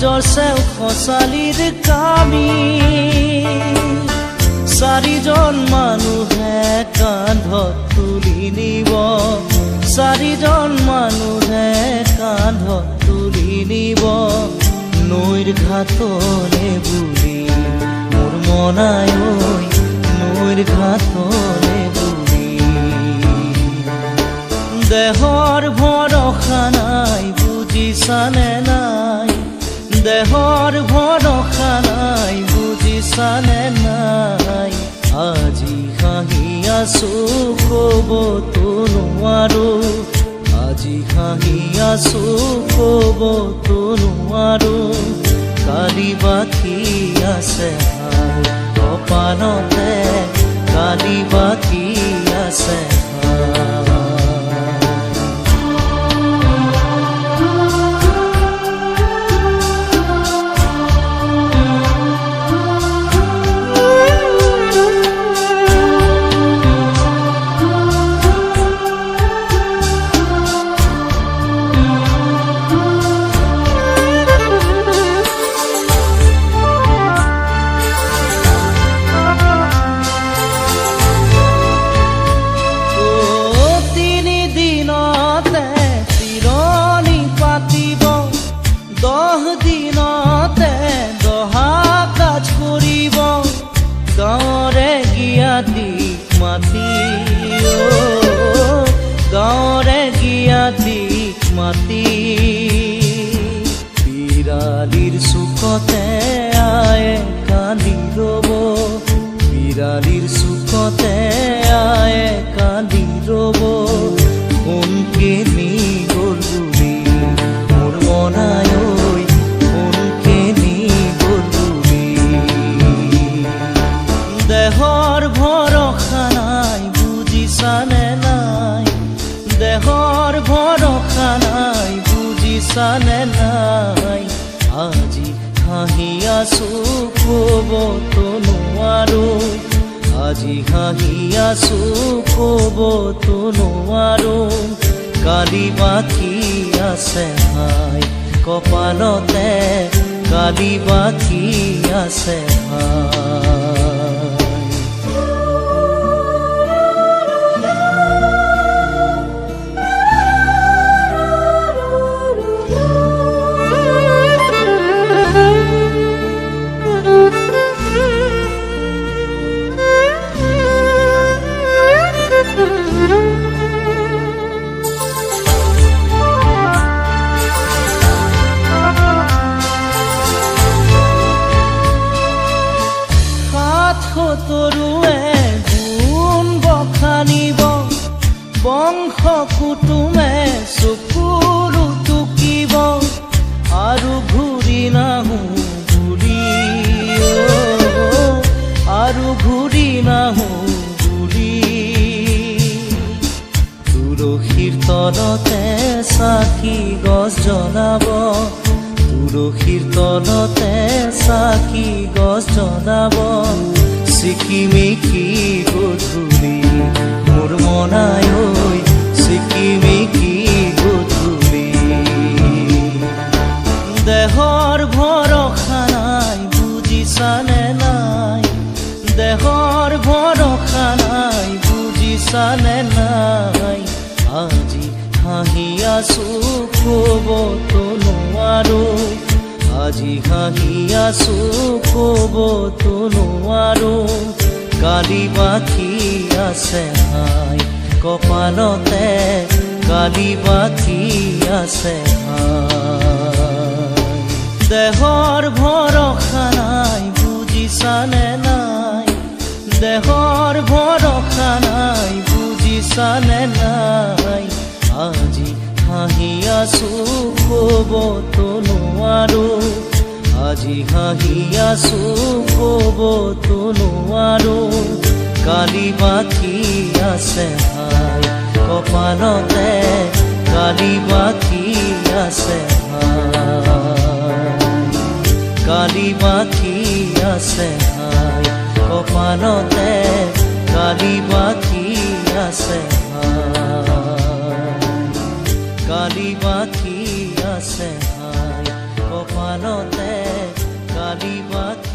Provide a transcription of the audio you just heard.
জৰচেও খচালিৰ কামি চাৰিজন মানুহে কান্ধত তুলি নিব চাৰিজন মানুহে কান্ধত তুলি নিব নৈৰ ঘাটলে বুলি মোৰ মনাই নৈৰ ঘাটলে বুলি দেহৰ ভৰসা নাই বুজিছানে নাই দেহৰ ভৰসা নাই বুজিছানে নাই আজি হাঁহি আছো ক'বতো নোৱাৰো আজি হাঁহি আছো ক'বতো নোৱাৰো কালি বাকী আছে কপালতে কালি বাকী আছে গাঁৱৰে গিয়াতিক মাতি বিৰালিৰ চুকতে আয়ে কান্দি ৰ'ব বিৰালিৰ চুকতে আয়ে কান্দি ৰ'ব কোনকে নি গ'ল বুলি মোৰ মনাই কোনকে নি গ'ল বুলি দেহৰ ভৰসা নাই বুজিছানে নাই দেহৰ ভৰসা নাই বুজিছানে নাই আজি হাঁহি আছো ক'বতো নোৱাৰো আজি হাঁহি আছো ক'বতো নোৱাৰো কালি বাকী আছে হাই কপালতে কালি বাকী আছে হাই তৰুৱে গুণ বখানিব বংশ কুটুমে চকুৰু টুকিব আৰু ঘূৰি নাহো বুলি আৰু ঘূৰি নাহো বুলি তুলসীৰ তলতে চাকি গছ জ্বলাব তুলসীৰ তলতে চাকি গছ জ্বলাব চিকিমিকি গধূলি মোৰ মনাই চিকিমিকি গধূলি দেহৰ ভৰসা নাই বুজিছানে নাই দেহৰ ভৰসা নাই বুজিছানে নাই আজি হাঁহি আছো ক'বতো নোৱাৰো আজি হাঁহি আছো ক'বতো নোৱাৰো কালি বাকী আছে হাই কপালতে কালি বাকী আছে হাই দেহৰ ভৰসা নাই বুজিছানে নাই দেহৰ ভৰসা নাই বুজিছানে নাই আজি হাঁহি আছো ক'বতো নোৱাৰো আজি হাঁহি আছো ক'বতো নোৱাৰো কালি বাকী আছে হাই কপালতে কালি বাকী আছে হাই কালি বাকী আছে হাই কপালতে কালি বাকী আছে কালি বাকী আছে হাই কপালতে উৰি পাখি